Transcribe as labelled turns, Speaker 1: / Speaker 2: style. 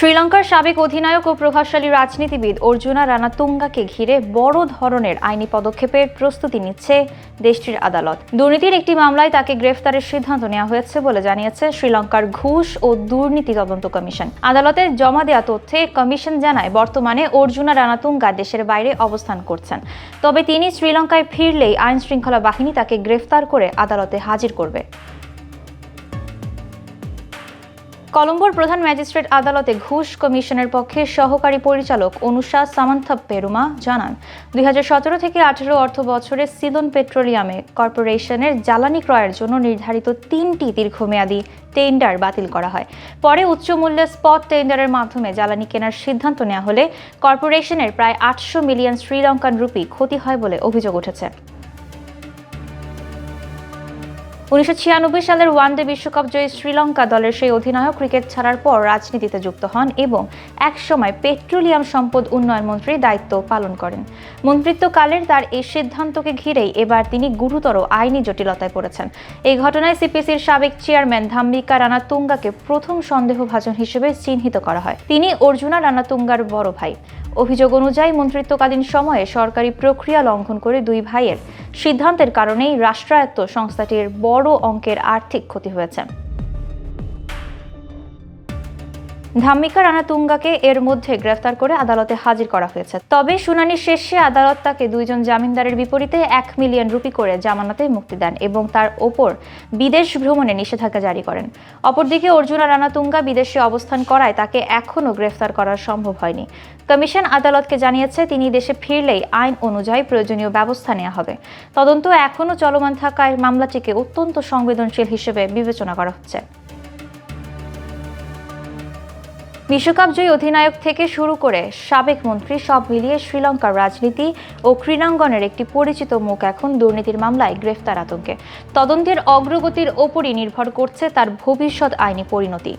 Speaker 1: শ্রীলঙ্কার সাবেক অধিনায়ক ও প্রভাবশালী রাজনীতিবিদ অর্জুনা রানাতুঙ্গাকে ঘিরে বড় ধরনের আইনি পদক্ষেপের প্রস্তুতি নিচ্ছে দেশটির আদালত। দুর্নীতির একটি মামলায় তাকে গ্রেফতারের সিদ্ধান্ত নেওয়া হয়েছে বলে জানিয়েছে শ্রীলঙ্কার ঘুষ ও দুর্নীতি তদন্ত কমিশন। আদালতে জমা দেওয়া তথ্যে কমিশন জানায়, বর্তমানে অর্জুনা রানাতুঙ্গা দেশের বাইরে অবস্থান করছেন। তবে তিনি শ্রীলঙ্কায় ফিরলেই আইন শৃঙ্খলা বাহিনী তাকে গ্রেফতার করে আদালতে হাজির করবে। কলম্বোর প্রধান ম্যাজিস্ট্রেট আদালতে ঘুষ কমিশনের পক্ষে সহকারী পরিচালক অনুষা সামান্থা পেরুমা জানান, 2017 থেকে 18 অর্থ বছরে সিলন পেট্রোলিয়ামে কর্পোরেশনের জ্বালানি ক্রয়ের জন্য নির্ধারিত 3টি দীর্ঘমেয়াদী টেন্ডার বাতিল করা হয়। পরে উচ্চ মূল্যের স্পট টেন্ডারের মাধ্যমে জ্বালানি কেনার সিদ্ধান্ত নেওয়া হলে কর্পোরেশনের প্রায় 800 মিলিয়ন শ্রীলঙ্কান রুপি ক্ষতি হয় বলে অভিযোগ উঠেছে। 1996 সালের ওয়ানডে বিশ্বকাপ জয়ী শ্রীলঙ্কা দলের সেই অধিনায়ক ক্রিকেট ছাড়ার পর রাজনীতিতে যুক্ত হন এবং একসময় পেট্রোলিয়াম সম্পদ উন্নয়ন মন্ত্রীর দায়িত্ব পালন করেন। মন্ত্রিত্বকালের তার এই সিদ্ধান্তকে ঘিরেই এবার তিনি গুরুতর আইনি জটিলতায় পড়েছেন। এই ঘটনায় সিপিসির সাবেক চেয়ারম্যান ধাম্মিকা রানাতুঙ্গাকে প্রথম সন্দেহভাজন হিসেবে চিহ্নিত করা হয়। তিনি অর্জুনা রানাতুঙ্গার বড় ভাই। অভিযোগ অনুযায়ী মন্ত্রিত্বকালীন সময়ে সরকারি প্রক্রিয়া লঙ্ঘন করে দুই ভাইয়ের সিদ্ধান্তের কারণেই রাষ্ট্রায়ত্ত সংস্থাটির বড় অঙ্কের আর্থিক ক্ষতি হয়েছে। ধাম্মিকা রানাতুঙ্গাকে এর মধ্যে গ্রেফতার করে আদালতে হাজির করা হয়েছে। তবে শুনানি শেষে আদালত তাকে 2 জন জামিনদারের বিপরীতে 1 মিলিয়ন রুপি করে জামানতে মুক্তি দেন এবং তার ওপর বিদেশ ভ্রমণে নিষেধাজ্ঞা জারি করেন। অপরদিকে অর্জুনা রানাতুঙ্গা বিদেশে অবস্থান করায় তাকে এখনও গ্রেফতার করা সম্ভব হয়নি। কমিশন আদালতকে জানিয়েছে, তিনি দেশে ফিরলেই আইন অনুযায়ী প্রয়োজনীয় ব্যবস্থা নেওয়া হবে। তদন্ত এখনও চলমান থাকায় মামলাটিকে অত্যন্ত সংবেদনশীল হিসেবে বিবেচনা করা হচ্ছে। বিশ্বকাপ জয়ী অধিনায়ক থেকে শুরু করে সাবেক মন্ত্রী, সব মিলিয়ে শ্রীলঙ্কার রাজনীতি ও ক্রীড়াঙ্গনের একটি পরিচিত মুখ এখন দুর্নীতির মামলায় গ্রেফতার আতঙ্কে। তদন্তের অগ্রগতির ওপরই নির্ভর করছে তার ভবিষ্যৎ আইনি পরিণতি।